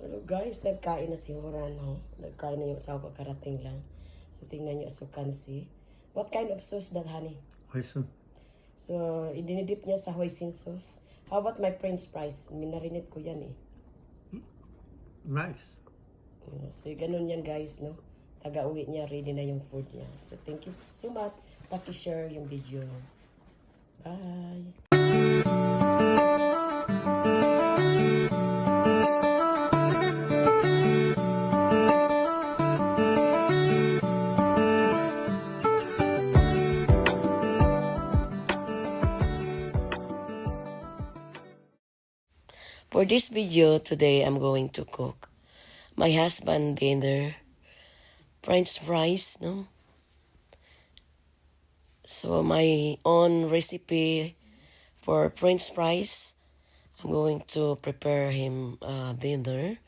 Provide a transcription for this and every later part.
Hello guys, nagkain na si Horan, no? Nagkain na yung asawa ko, karating lang. So tingnan niyo asukan si. What kind of sauce that, honey? Hoisin. So, idinidip niya sa hoisin sauce. How about my french fries? Minarinate ko yan eh. Nice. So, ganun yan guys, no? Taga-uwi niya, ready na yung food niya. So, thank you so much. Paki-share yung video. Bye! For this video today, I'm going to cook my husband dinner, French fries, no? So my own recipe for French fries, I'm going to prepare him dinner.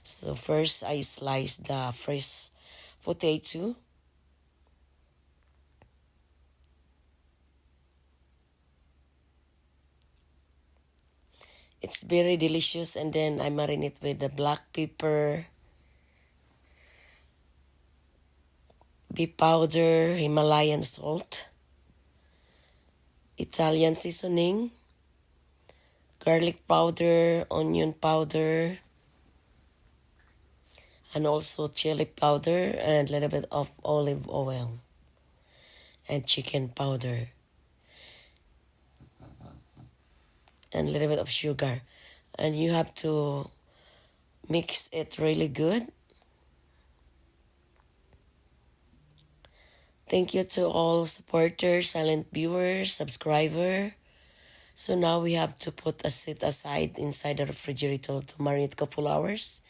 So first, I slice the fresh potato. It's very delicious, and then I marinate with the black pepper, beef powder, Himalayan salt, Italian seasoning, garlic powder, onion powder, and also chili powder, and a little bit of olive oil, and chicken powder, and a little bit of sugar. And you have to mix it really good. Thank you to all supporters, silent viewers, subscriber. So now we have to put a sit aside inside the refrigerator to marinate a couple hours.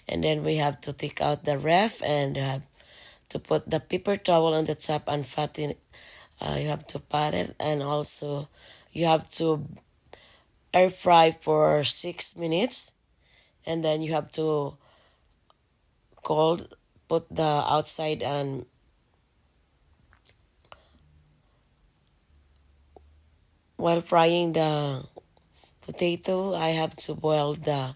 And then we have to take out the ref and have to put the paper towel on the top and fatten. You have to pat it, and also you have to air fry for 6 minutes. And then you have to put the outside, and while frying the potato, I have to boil the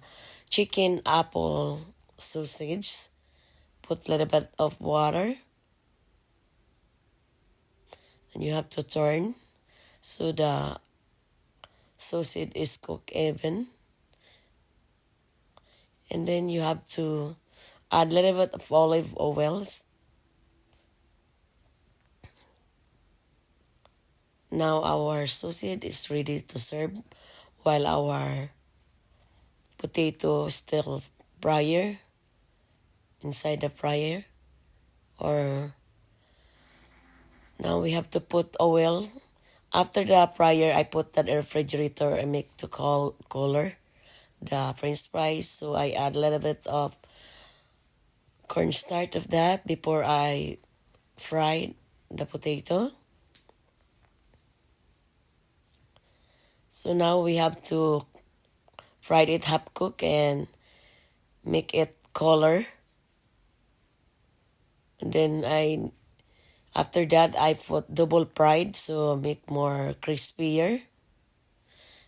chicken apple sausage. Put a little bit of water. And you have to turn so the sausage is cooked even. And then you have to add a little bit of olive oils. Now our sausage is ready to serve while our potato is still fryer inside the fryer. Or now we have to put oil. After the fryer, I put that in the refrigerator and make to color the French fries. So I add a little bit of cornstarch of that before I fry the potato. So now we have to fry it half cook and make it color. And then after that I put double fried, so make more crispier.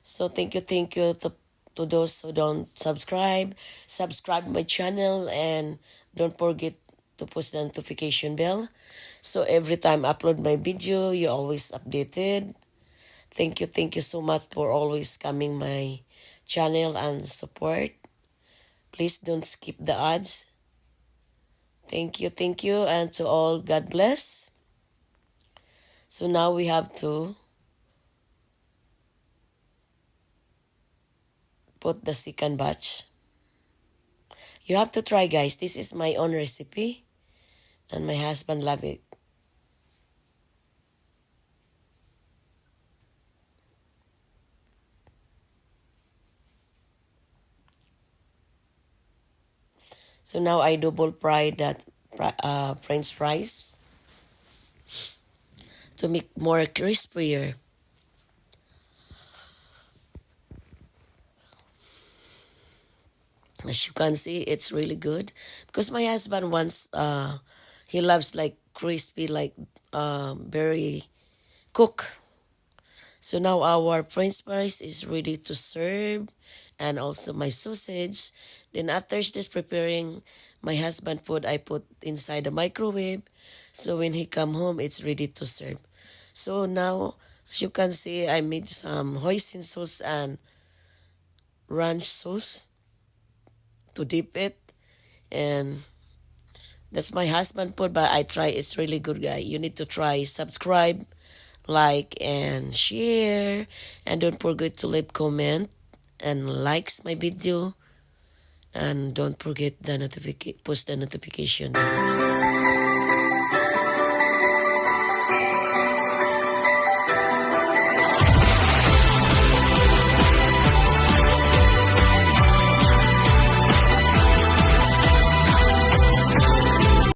So thank you to those who don't subscribe my channel, and don't forget to push the notification bell, so every time I upload my video, you're always updated. Thank you so much for always coming my channel and support. Please don't skip the ads. Thank you, and to all, God bless. So now we have to put the second batch. You have to try, guys. This is my own recipe, and my husband love it. So now I double fry that French fries to make more crispier. As you can see, it's really good because my husband wants he loves like crispy, like very cook. So now our french fries is ready to serve, and also my sausage. Then after this preparing my husband food, I put inside the microwave. So when he come home, it's ready to serve. So now, as you can see, I made some hoisin sauce and ranch sauce to dip it. And that's my husband food, but I try. It's really good, guy. You need to try. Subscribe, like, and share. And don't forget to leave comment and likes my video. And don't forget the push the notification.